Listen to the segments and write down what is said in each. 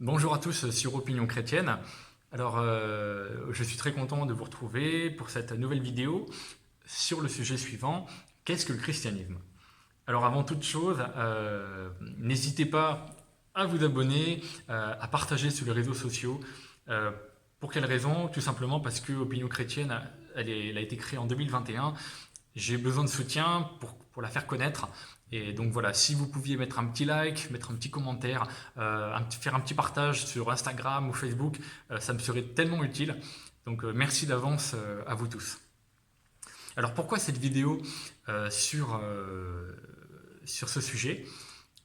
Bonjour à tous sur Opinion Chrétienne. Alors, je suis très content de vous retrouver pour cette nouvelle vidéo sur le sujet suivant, qu'est-ce que le christianisme? Alors, avant toute chose, n'hésitez pas à vous abonner, à partager sur les réseaux sociaux. Euh, pour quelle raison? Tout simplement parce que Opinion Chrétienne, elle a été créée en 2021. J'ai besoin de soutien pour la faire connaître. Et donc voilà, si vous pouviez mettre un petit like, mettre un petit commentaire, faire un petit partage sur Instagram ou Facebook, ça me serait tellement utile. Donc merci d'avance à vous tous. Alors pourquoi cette vidéo sur ce sujet?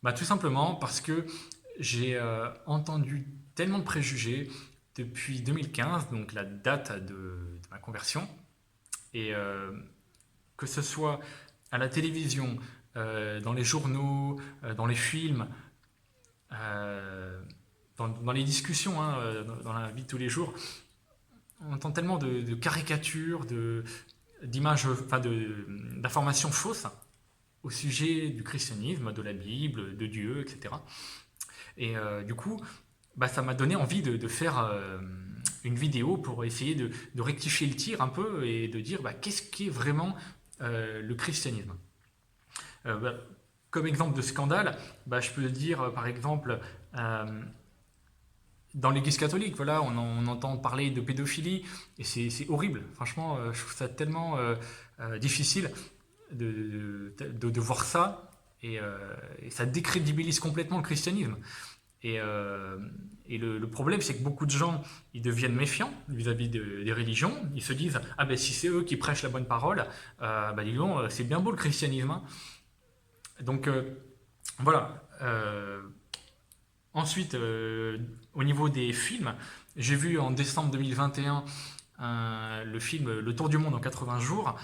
Bah, tout simplement parce que j'ai entendu tellement de préjugés depuis 2015, donc la date de ma conversion, et que ce soit à la télévision, dans les journaux, dans les films, euh, dans les discussions, hein, dans la vie de tous les jours, on entend tellement de caricatures, d'images, enfin d'informations fausses au sujet du christianisme, de la Bible, de Dieu, etc. Et du coup, bah, ça m'a donné envie de faire une vidéo pour essayer de rectifier le tir un peu et de dire bah, qu'est-ce qui est vraiment le christianisme. Bah, comme exemple de scandale, bah, je peux dire par exemple euh, dans l'Église catholique, voilà, on entend parler de pédophilie et c'est horrible. Franchement, je trouve ça tellement difficile de voir ça et ça décrédibilise complètement le christianisme. Et, euh, et le problème, c'est que beaucoup de gens, ils deviennent méfiants vis-à-vis des religions. Ils se disent, ah ben si c'est eux qui prêchent la bonne parole, bah dis donc, c'est bien beau le christianisme, hein. Donc voilà. Ensuite, au niveau des films, j'ai vu en décembre 2021 le film Le Tour du monde en 80 jours.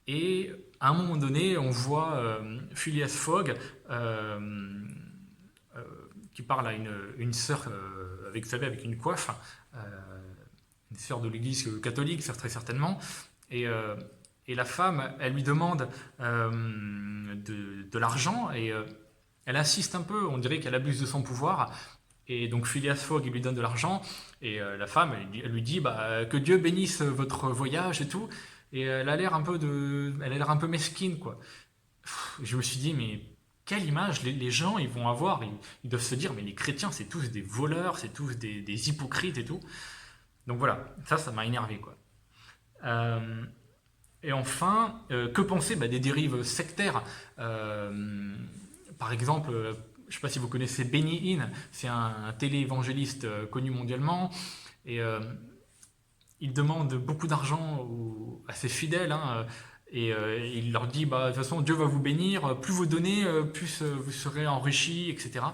Et à un moment donné, on voit Phileas Fogg euh, qui parle à une sœur, avec, vous savez, avec une coiffe, euh, une sœur de l'église catholique, très certainement. Et, euh, et la femme, elle lui demande de l'argent et elle insiste un peu, on dirait qu'elle abuse de son pouvoir. Et donc Phileas Fogg, il lui donne de l'argent et la femme, elle lui dit bah, que Dieu bénisse votre voyage et tout. Et elle a l'air un peu mesquine, quoi. Je me suis dit, mais quelle image les gens ils vont avoir, ils doivent se dire, mais les chrétiens, c'est tous des voleurs, c'est tous des hypocrites et tout. Donc voilà, ça m'a énervé, quoi. Euh, et enfin, que penser bah, des dérives sectaires? Par exemple, je ne sais pas si vous connaissez Benny Hinn, c'est un télé-évangéliste connu mondialement, et il demande beaucoup d'argent à ses fidèles, hein, et il leur dit, bah, de toute façon, Dieu va vous bénir, plus vous donnez, plus vous serez enrichis, etc.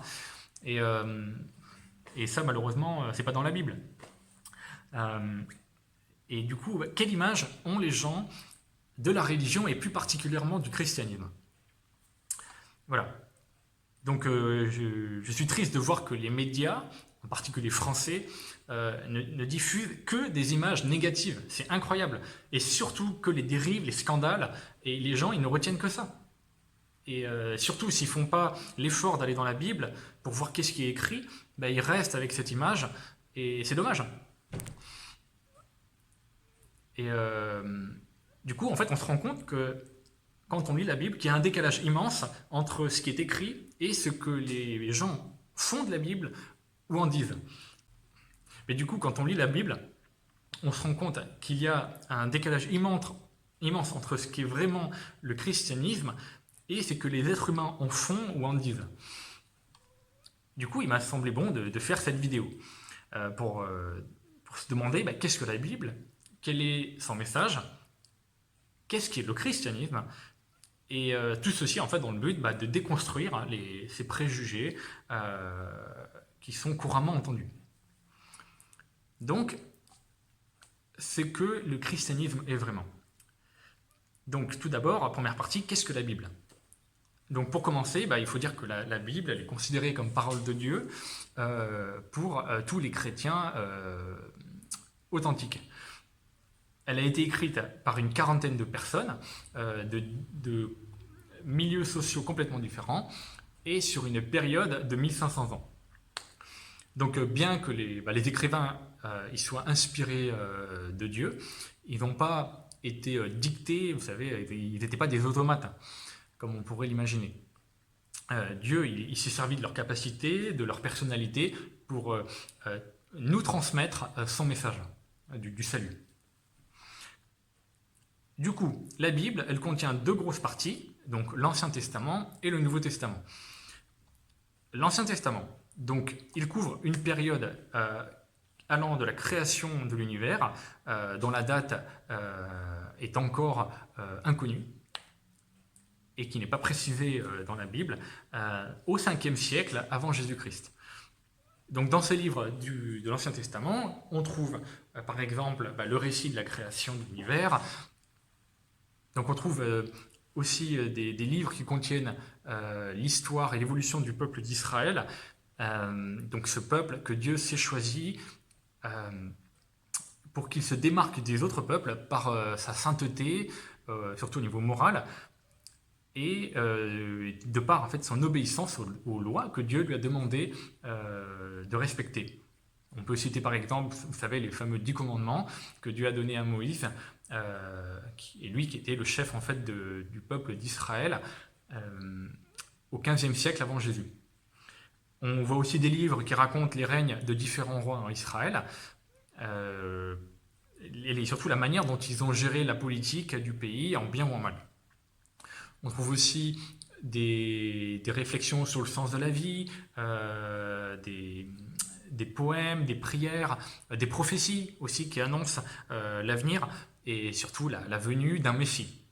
Et, euh, et ça, malheureusement, c'est pas dans la Bible. Euh, et du coup, quelle image ont les gens de la religion et plus particulièrement du christianisme? Voilà. Donc je suis triste de voir que les médias, en particulier français, ne diffusent que des images négatives. C'est incroyable. Et surtout que les dérives, les scandales, et les gens, ils ne retiennent que ça. Et surtout, s'ils ne font pas l'effort d'aller dans la Bible pour voir qu'est-ce qui est écrit, bah, ils restent avec cette image, et c'est dommage. Et du coup, en fait, on se rend compte que quand on lit la Bible, qu'il y a un décalage immense entre ce qui est écrit et ce que les gens font de la Bible ou en disent. Mais du coup, quand on lit la Bible, on se rend compte qu'il y a un décalage immense entre ce qui est vraiment le christianisme et ce que les êtres humains en font ou en disent. Du coup, il m'a semblé bon de faire cette vidéo pour se demander bah, qu'est-ce que la Bible, quel est son message, qu'est-ce qui est le christianisme. Et tout ceci, en fait, dans le but bah, de déconstruire hein, ces préjugés qui sont couramment entendus. Donc, c'est que le christianisme est vraiment. Donc, tout d'abord, première partie, qu'est-ce que la Bible? Donc, pour commencer, bah, il faut dire que la Bible, elle est considérée comme parole de Dieu pour tous les chrétiens authentiques. Elle a été écrite par une quarantaine de personnes de milieux sociaux complètement différents et sur une période de 1500 ans. Donc bien que les écrivains ils soient inspirés de Dieu, ils n'ont pas été dictés, vous savez, ils n'étaient pas des automates, hein, comme on pourrait l'imaginer. Dieu, il s'est servi de leur capacité, de leur personnalité, pour nous transmettre son message du salut. Du coup, la Bible, elle contient deux grosses parties, donc l'Ancien Testament et le Nouveau Testament. L'Ancien Testament, donc, il couvre une période allant de la création de l'univers, dont la date est encore inconnue, et qui n'est pas précisée dans la Bible, au 5e siècle avant Jésus-Christ. Donc dans ces livres de l'Ancien Testament, on trouve par exemple le récit de la création de l'univers. Donc on trouve aussi des livres qui contiennent l'histoire et l'évolution du peuple d'Israël. Donc ce peuple que Dieu s'est choisi pour qu'il se démarque des autres peuples par sa sainteté, surtout au niveau moral, et de par en fait, son obéissance aux lois que Dieu lui a demandé de respecter. On peut citer par exemple, vous savez, les fameux 10 commandements que Dieu a donnés à Moïse, et lui qui était le chef en fait du peuple d'Israël au 15e siècle avant Jésus. On voit aussi des livres qui racontent les règnes de différents rois en Israël, et surtout la manière dont ils ont géré la politique du pays, en bien ou en mal. On trouve aussi des réflexions sur le sens de la vie, des poèmes, des prières, des prophéties aussi qui annoncent l'avenir et surtout la venue d'un Messie.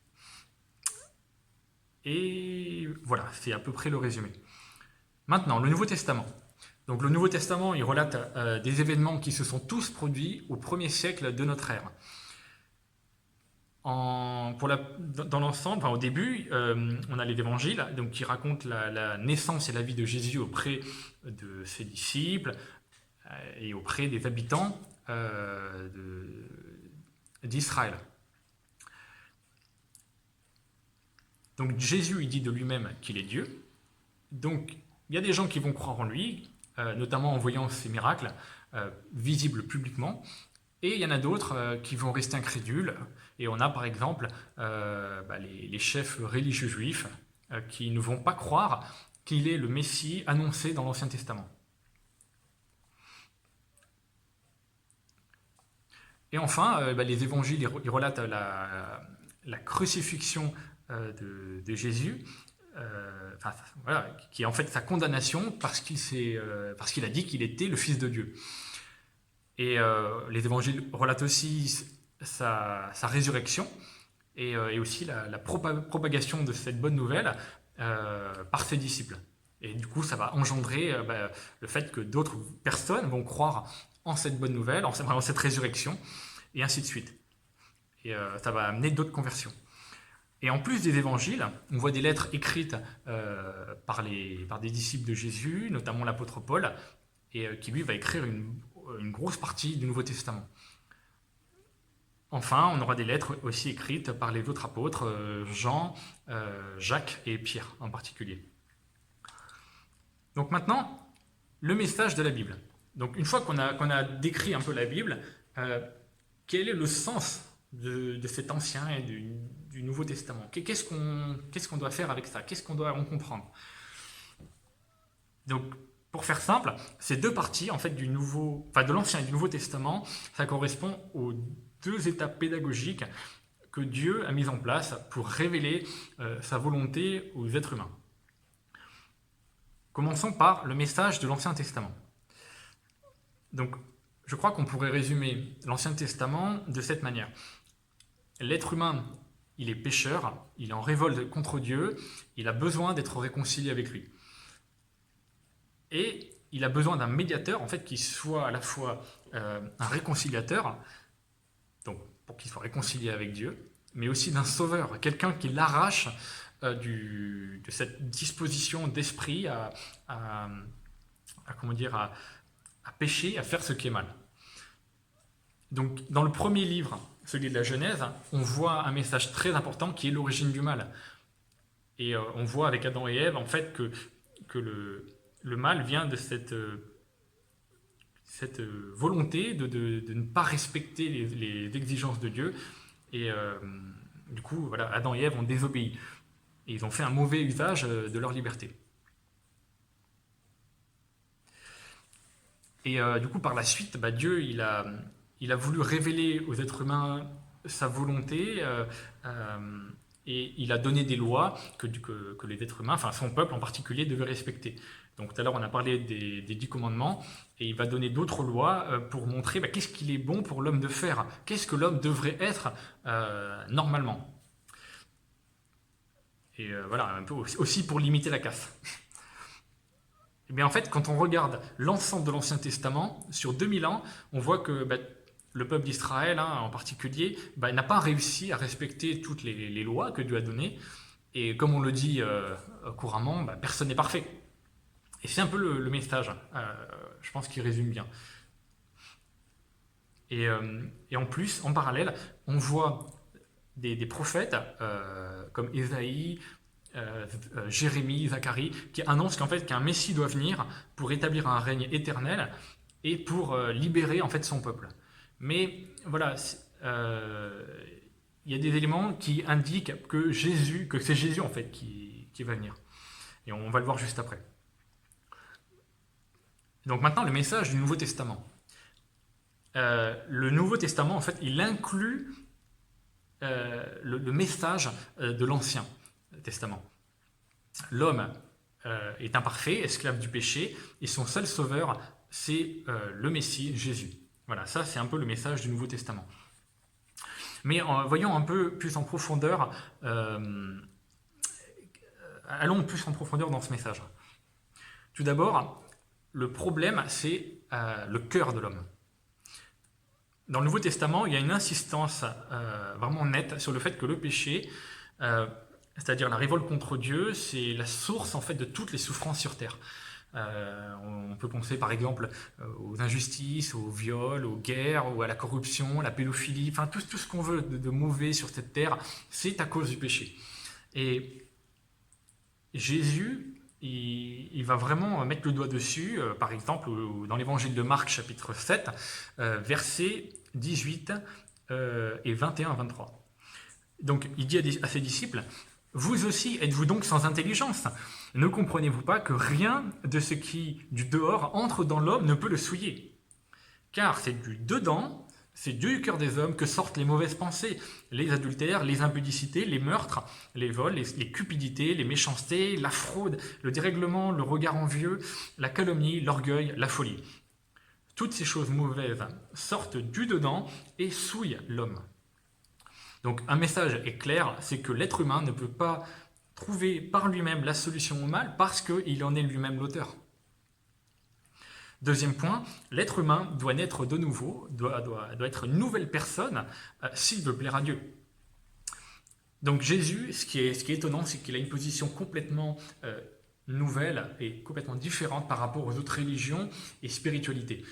Et voilà, c'est à peu près le résumé. Maintenant, le Nouveau Testament. Donc le Nouveau Testament, il relate des événements qui se sont tous produits au 1er siècle de notre ère. Dans l'ensemble, au début, on a les évangiles donc, qui racontent la naissance et la vie de Jésus auprès de ses disciples et auprès des habitants d'Israël. Donc Jésus, il dit de lui-même qu'il est Dieu. Donc il y a des gens qui vont croire en lui, notamment en voyant ses miracles visibles publiquement. Et il y en a d'autres qui vont rester incrédules. Et on a par exemple les chefs religieux juifs qui ne vont pas croire qu'il est le Messie annoncé dans l'Ancien Testament. Et enfin, les évangiles ils relatent la crucifixion de Jésus, qui est en fait sa condamnation parce qu'il a dit qu'il était le Fils de Dieu. Et les évangiles relatent aussi sa résurrection et aussi la propagation de cette bonne nouvelle par ses disciples. Et du coup, ça va engendrer le fait que d'autres personnes vont croire en cette bonne nouvelle, en cette résurrection, et ainsi de suite. Et ça va amener d'autres conversions. Et en plus des évangiles, on voit des lettres écrites par des disciples de Jésus, notamment l'apôtre Paul, et qui lui va écrire une grosse partie du Nouveau Testament. Enfin, on aura des lettres aussi écrites par les autres apôtres, Jean, Jacques et Pierre en particulier. Donc maintenant, le message de la Bible. Donc une fois qu'on a décrit un peu la Bible, quel est le sens de cet Ancien et du Nouveau Testament? Qu'est-ce qu'on doit faire avec ça? Qu'est-ce qu'on doit en comprendre? Donc, pour faire simple, ces deux parties en fait, de l'Ancien et du Nouveau Testament, ça correspond aux deux étapes pédagogiques que Dieu a mises en place pour révéler sa volonté aux êtres humains. Commençons par le message de l'Ancien Testament. Donc, je crois qu'on pourrait résumer l'Ancien Testament de cette manière. L'être humain, il est pécheur, il est en révolte contre Dieu, il a besoin d'être réconcilié avec lui. Et il a besoin d'un médiateur, en fait, qui soit à la fois un réconciliateur, donc pour qu'il soit réconcilié avec Dieu, mais aussi d'un sauveur, quelqu'un qui l'arrache de cette disposition d'esprit à pécher, à faire ce qui est mal. Donc, dans le premier livre, celui de la Genèse, on voit un message très important qui est l'origine du mal. Et on voit avec Adam et Ève, en fait, que le mal vient de cette volonté de ne pas respecter les exigences de Dieu. Et du coup, voilà, Adam et Ève ont désobéi. Et ils ont fait un mauvais usage de leur liberté. Et du coup, par la suite, Dieu, il a voulu révéler aux êtres humains sa volonté et il a donné des lois que les êtres humains, enfin son peuple en particulier, devait respecter. Donc tout à l'heure, on a parlé des 10 commandements et il va donner d'autres lois pour montrer qu'est-ce qu'il est bon pour l'homme de faire, qu'est-ce que l'homme devrait être normalement. Et voilà, un peu aussi pour limiter la casse. Et bien en fait, quand on regarde l'ensemble de l'Ancien Testament, sur 2000 ans, on voit que le peuple d'Israël, en particulier, n'a pas réussi à respecter toutes les lois que Dieu a données. Et comme on le dit couramment, personne n'est parfait. Et c'est un peu le message, je pense qu'il résume bien. Et en plus, en parallèle, on voit des prophètes comme Ésaïe, Jérémie, Zacharie, qui annoncent qu'en fait qu'un Messie doit venir pour établir un règne éternel et pour libérer en fait son peuple. Mais voilà, il y a des éléments qui indiquent que c'est Jésus en fait qui va venir. Et on va le voir juste après. Donc maintenant, le message du Nouveau Testament. Le Nouveau Testament, en fait, il inclut le message de l'Ancien Testament. L'homme est imparfait, esclave du péché, et son seul sauveur, c'est le Messie, Jésus. Voilà, ça c'est un peu le message du Nouveau Testament. Mais voyons un peu plus en profondeur, allons plus en profondeur dans ce message. Tout d'abord, le problème, c'est le cœur de l'homme. Dans le Nouveau Testament, il y a une insistance vraiment nette sur le fait que le péché, c'est-à-dire la révolte contre Dieu, c'est la source en fait de toutes les souffrances sur terre. On peut penser par exemple aux injustices, aux viols, aux guerres, ou à la corruption, la pédophilie, enfin tout ce qu'on veut de mauvais sur cette terre, c'est à cause du péché. Et Jésus, il va vraiment mettre le doigt dessus, par exemple dans l'évangile de Marc chapitre 7, versets 18 et 21-23. Donc il dit à ses disciples, « Vous aussi êtes-vous donc sans intelligence ? Ne comprenez-vous pas que rien de ce qui du dehors entre dans l'homme ne peut le souiller ? Car c'est du dedans, c'est du cœur des hommes que sortent les mauvaises pensées, les adultères, les impudicités, les meurtres, les vols, les cupidités, les méchancetés, la fraude, le dérèglement, le regard envieux, la calomnie, l'orgueil, la folie. Toutes ces choses mauvaises sortent du dedans et souillent l'homme. » Donc un message est clair, c'est que l'être humain ne peut pas trouver par lui-même la solution au mal parce qu'il en est lui-même l'auteur. Deuxième point, l'être humain doit naître de nouveau, doit être une nouvelle personne s'il veut plaire à Dieu. Donc Jésus, ce qui est étonnant, c'est qu'il a une position complètement nouvelle et complètement différente par rapport aux autres religions et spiritualités.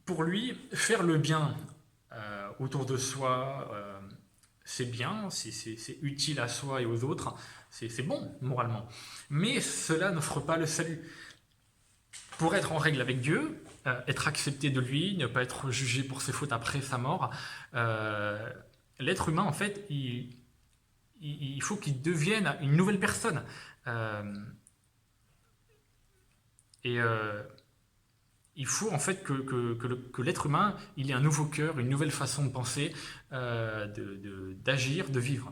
Pour lui, faire le bien autour de soi, c'est bien, c'est utile à soi et aux autres, c'est bon moralement. Mais cela n'offre pas le salut. Pour être en règle avec Dieu, être accepté de lui, ne pas être jugé pour ses fautes après sa mort, l'être humain, en fait, il faut qu'il devienne une nouvelle personne. Il faut en fait que l'être humain, il ait un nouveau cœur, une nouvelle façon de penser, d'agir, de vivre,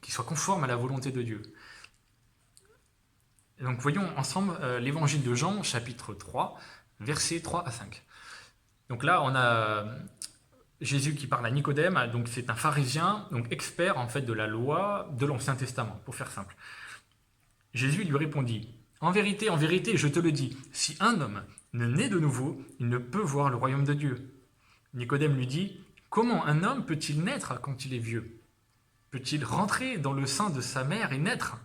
qui soit conforme à la volonté de Dieu. Et donc voyons ensemble l'évangile de Jean, chapitre 3, versets 3 à 5. Donc là, on a Jésus qui parle à Nicodème, donc c'est un pharisien, donc expert en fait de la loi de l'Ancien Testament, pour faire simple. Jésus lui répondit, « en vérité, je te le dis, si un homme ne naît de nouveau, il ne peut voir le royaume de Dieu. » Nicodème lui dit, « Comment un homme peut-il naître quand il est vieux ? Peut-il rentrer dans le sein de sa mère et naître ?»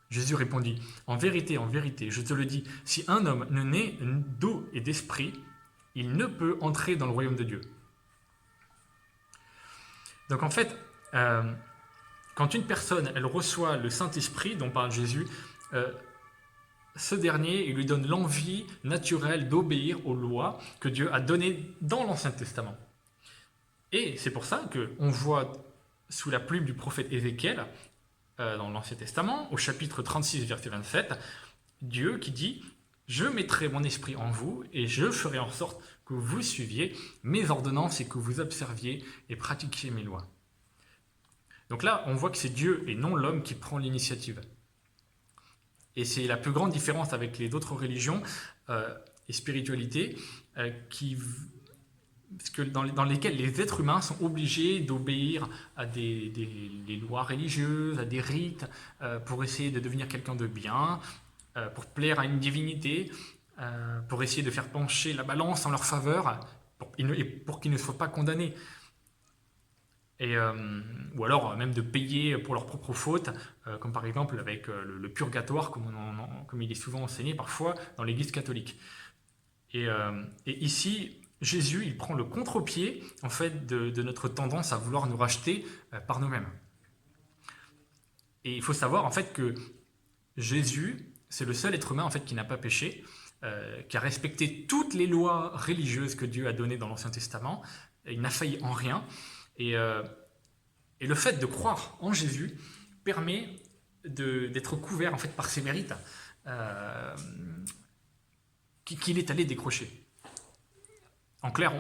Jésus répondit, « en vérité, je te le dis, si un homme ne naît d'eau et d'esprit, il ne peut entrer dans le royaume de Dieu. » Donc en fait, quand une personne elle reçoit le Saint-Esprit dont parle Jésus, ce dernier, il lui donne l'envie naturelle d'obéir aux lois que Dieu a données dans l'Ancien Testament. Et c'est pour ça qu'on voit sous la plume du prophète Ézéchiel, dans l'Ancien Testament, au chapitre 36, verset 27, Dieu qui dit « Je mettrai mon esprit en vous et je ferai en sorte que vous suiviez mes ordonnances et que vous observiez et pratiquiez mes lois. » Donc là, on voit que c'est Dieu et non l'homme qui prend l'initiative. Et c'est la plus grande différence avec les autres religions et spiritualités dans lesquelles les êtres humains sont obligés d'obéir à des lois religieuses, à des rites, pour essayer de devenir quelqu'un de bien, pour plaire à une divinité, pour essayer de faire pencher la balance en leur faveur, pour qu'ils ne soient pas condamnés. Ou alors même de payer pour leurs propres fautes, comme par exemple avec le purgatoire, comme il est souvent enseigné parfois dans l'Église catholique. Et ici, Jésus, il prend le contre-pied en fait de notre tendance à vouloir nous racheter par nous-mêmes. Et il faut savoir en fait que Jésus, c'est le seul être humain en fait qui n'a pas péché, qui a respecté toutes les lois religieuses que Dieu a données dans l'Ancien Testament. Il n'a failli en rien. Et le fait de croire en Jésus permet d'être couvert en fait, par ses mérites qu'il est allé décrocher. En clair,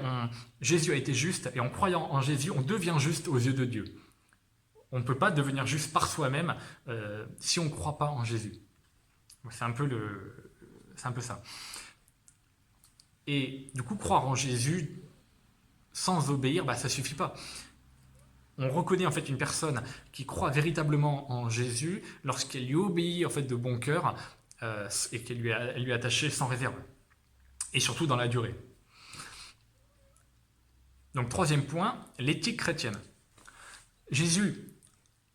Jésus a été juste, et en croyant en Jésus, on devient juste aux yeux de Dieu. On ne peut pas devenir juste par soi-même si on ne croit pas en Jésus. C'est un peu ça. Et du coup, croire en Jésus sans obéir, ça ne suffit pas. On reconnaît en fait une personne qui croit véritablement en Jésus lorsqu'elle lui obéit en fait de bon cœur et qu'elle lui est attachée sans réserve. Et surtout dans la durée. Donc troisième point, l'éthique chrétienne. Jésus,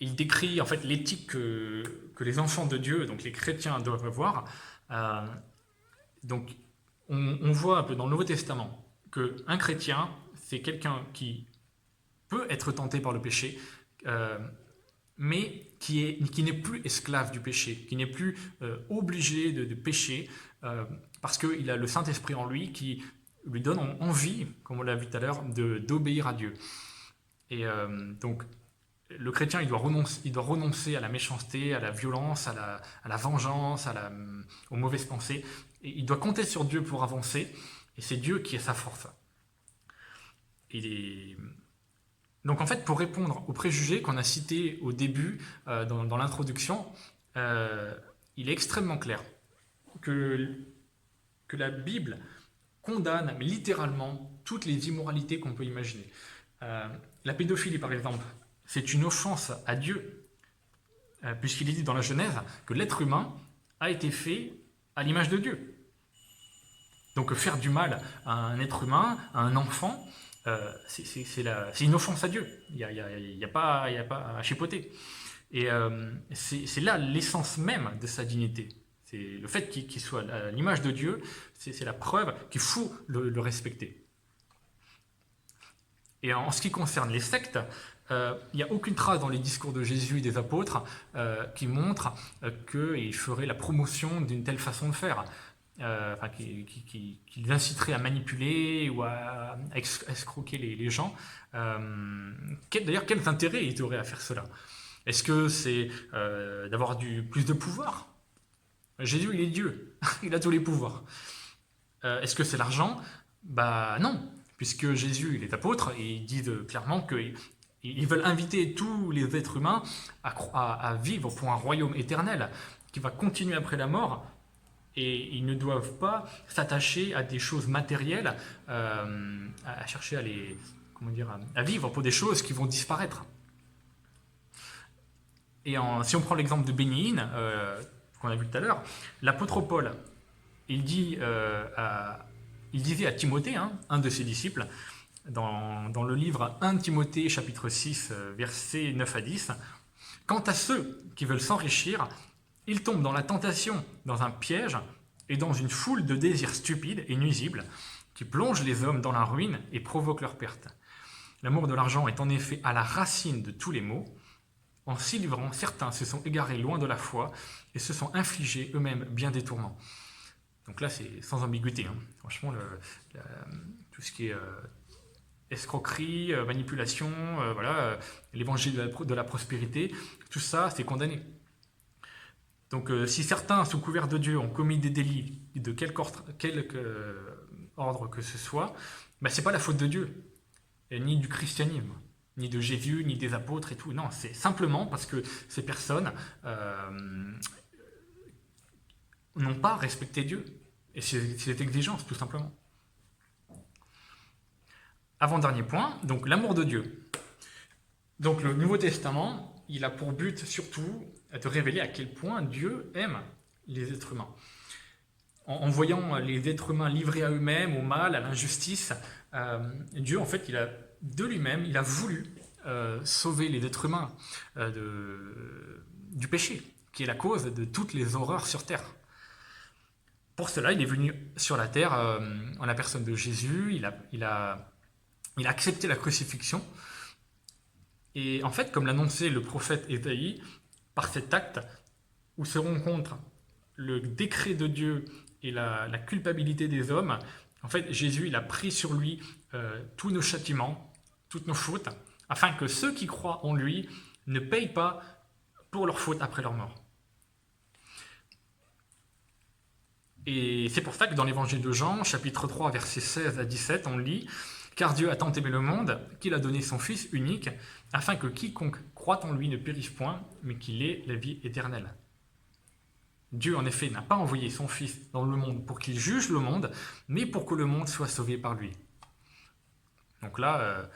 il décrit en fait l'éthique que les enfants de Dieu, donc les chrétiens, doivent avoir. Donc on voit un peu dans le Nouveau Testament qu'un chrétien, c'est quelqu'un qui peut être tenté par le péché, mais qui n'est plus esclave du péché, qui n'est plus obligé de pécher, parce qu'il a le Saint-Esprit en lui qui lui donne envie, comme on l'a vu tout à l'heure, d'obéir à Dieu. Et donc, le chrétien, il doit renoncer à la méchanceté, à la violence, à la vengeance, aux mauvaises pensées. Et il doit compter sur Dieu pour avancer, et c'est Dieu qui est sa force. Donc en fait, pour répondre aux préjugés qu'on a cités au début, dans l'introduction, il est extrêmement clair que la Bible condamne littéralement toutes les immoralités qu'on peut imaginer. La pédophilie, par exemple, c'est une offense à Dieu, puisqu'il est dit dans la Genèse que l'être humain a été fait à l'image de Dieu. Donc faire du mal à un être humain, à un enfant, c'est une offense à Dieu. Il n'y a pas à chipoter. Et c'est là l'essence même de sa dignité. C'est le fait qu'il soit à l'image de Dieu, c'est la preuve qu'il faut le respecter. Et en ce qui concerne les sectes, il n'y a aucune trace dans les discours de Jésus et des apôtres qui montrent qu'ils feraient la promotion d'une telle façon de faire. Qui inciterait à manipuler ou à escroquer les gens. D'ailleurs, quels intérêts ils auraient à faire cela? Est-ce que c'est d'avoir plus de pouvoir? Jésus, il est Dieu, il a tous les pouvoirs. Est-ce que c'est l'argent? Non, puisque Jésus et les apôtres, ils disent clairement qu'ils veulent inviter tous les êtres humains à vivre pour un royaume éternel qui va continuer après la mort. Et ils ne doivent pas s'attacher à des choses matérielles, à chercher à vivre pour des choses qui vont disparaître. Et si on prend l'exemple de Bénigne, qu'on a vu tout à l'heure, l'apôtre Paul, il disait à Timothée, un de ses disciples, dans le livre 1 Timothée, chapitre 6, versets 9 à 10, « Quant à ceux qui veulent s'enrichir, ils tombent dans la tentation, dans un piège et dans une foule de désirs stupides et nuisibles qui plongent les hommes dans la ruine et provoquent leur perte. L'amour de l'argent est en effet à la racine de tous les maux, En s'y livrant, certains se sont égarés loin de la foi et se sont infligés eux-mêmes bien des tourments. Donc là, c'est sans ambiguïté. Hein. Franchement, tout ce qui est escroquerie, manipulation, voilà, l'évangile de la prospérité, tout ça, c'est condamné. Donc si certains, sous couvert de Dieu, ont commis des délits de quelque ordre que ce soit, ben, ce n'est pas la faute de Dieu, ni du christianisme, ni de Jésus, ni des apôtres et tout. Non, c'est simplement parce que ces personnes n'ont pas respecté Dieu. Et c'est cette exigence, tout simplement. Avant-dernier point, donc l'amour de Dieu. Donc le Nouveau Testament, il a pour but surtout de révéler à quel point Dieu aime les êtres humains. En voyant les êtres humains livrés à eux-mêmes, au mal, à l'injustice, Dieu, en fait, de lui-même, il a voulu sauver les êtres humains du péché, qui est la cause de toutes les horreurs sur terre. Pour cela, il est venu sur la terre en la personne de Jésus, il a accepté la crucifixion. Et en fait, comme l'annonçait le prophète Ésaïe, par cet acte où se rencontrent le décret de Dieu et la culpabilité des hommes, en fait, Jésus, il a pris sur lui tous nos châtiments, toutes nos fautes, afin que ceux qui croient en lui ne payent pas pour leurs fautes après leur mort. Et c'est pour ça que dans l'évangile de Jean, chapitre 3, versets 16 à 17, on lit « Car Dieu a tant aimé le monde qu'il a donné son Fils unique, afin que quiconque croit en lui ne périsse point, mais qu'il ait la vie éternelle. » Dieu, en effet, n'a pas envoyé son Fils dans le monde pour qu'il juge le monde, mais pour que le monde soit sauvé par lui. Donc là,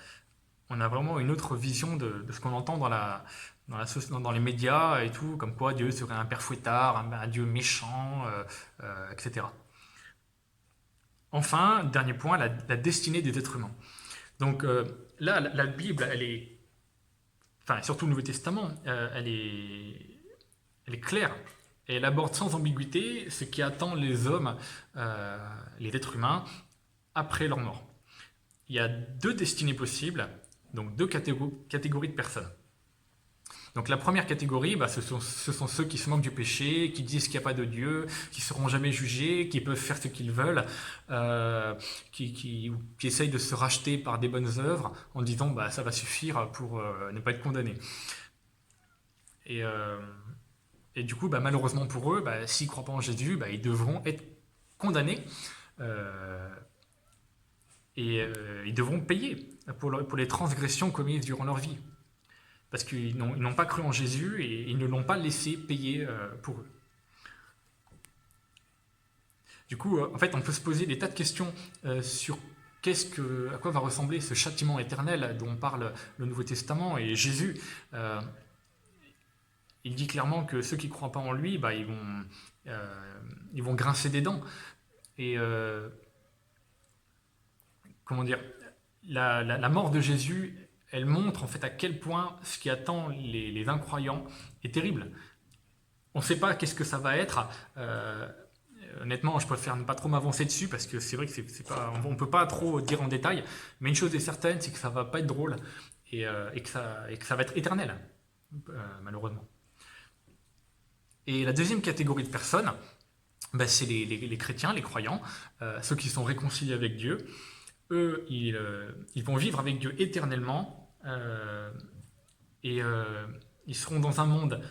on a vraiment une autre vision de ce qu'on entend dans les médias et tout, comme quoi Dieu serait un père fouettard, un Dieu méchant, etc. Enfin, dernier point, la destinée des êtres humains. Donc là, la Bible, enfin surtout le Nouveau Testament, elle est claire. Et elle aborde sans ambiguïté ce qui attend les hommes, les êtres humains, après leur mort. Il y a deux destinées possibles, donc deux catégories de personnes. Donc la première catégorie, ce sont ceux qui se moquent du péché, qui disent qu'il n'y a pas de Dieu, qui ne seront jamais jugés, qui peuvent faire ce qu'ils veulent, qui essayent de se racheter par des bonnes œuvres en disant ça va suffire pour ne pas être condamné. Et du coup, malheureusement pour eux, s'ils ne croient pas en Jésus, ils devront être condamnés et ils devront payer pour les transgressions commises durant leur vie. Parce qu'ils n'ont pas cru en Jésus et ils ne l'ont pas laissé payer pour eux. Du coup, en fait, on peut se poser des tas de questions sur à quoi va ressembler ce châtiment éternel dont parle le Nouveau Testament. Et Jésus, il dit clairement que ceux qui ne croient pas en lui, ils vont grincer des dents. Et comment dire, la mort de Jésus, elle montre en fait à quel point ce qui attend les incroyants est terrible. On ne sait pas qu'est-ce que ça va être. Honnêtement, je préfère ne pas trop m'avancer dessus parce que c'est vrai que on ne peut pas trop dire en détail. Mais une chose est certaine, c'est que ça ne va pas être drôle et que ça va être éternel, malheureusement. Et la deuxième catégorie de personnes, c'est les chrétiens, les croyants, ceux qui sont réconciliés avec Dieu. Eux, ils vont vivre avec Dieu éternellement et ils seront dans un monde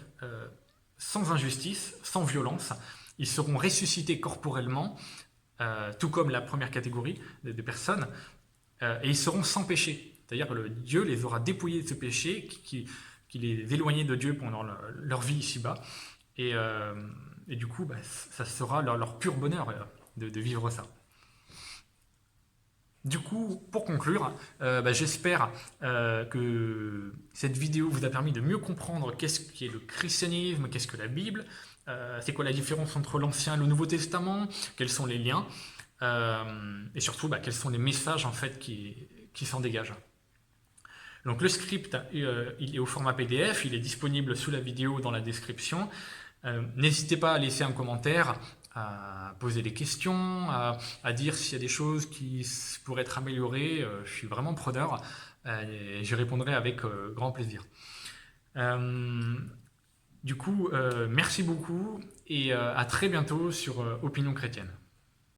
sans injustice, sans violence. Ils seront ressuscités corporellement, tout comme la première catégorie de personnes, et ils seront sans péché. C'est-à-dire que Dieu les aura dépouillés de ce péché qui les éloignait de Dieu pendant leur vie ici-bas. Et du coup, ça sera leur pur bonheur de vivre ça. Du coup, pour conclure, j'espère que cette vidéo vous a permis de mieux comprendre qu'est-ce qu'est le christianisme, qu'est-ce que la Bible, c'est quoi la différence entre l'Ancien et le Nouveau Testament, quels sont les liens, et surtout quels sont les messages en fait qui s'en dégagent. Donc le script, il est au format PDF, il est disponible sous la vidéo dans la description. N'hésitez pas à laisser un commentaire, à poser des questions, à dire s'il y a des choses qui pourraient être améliorées. Je suis vraiment preneur et j'y répondrai avec grand plaisir. Euh, du coup, merci beaucoup et à très bientôt sur Opinion chrétienne.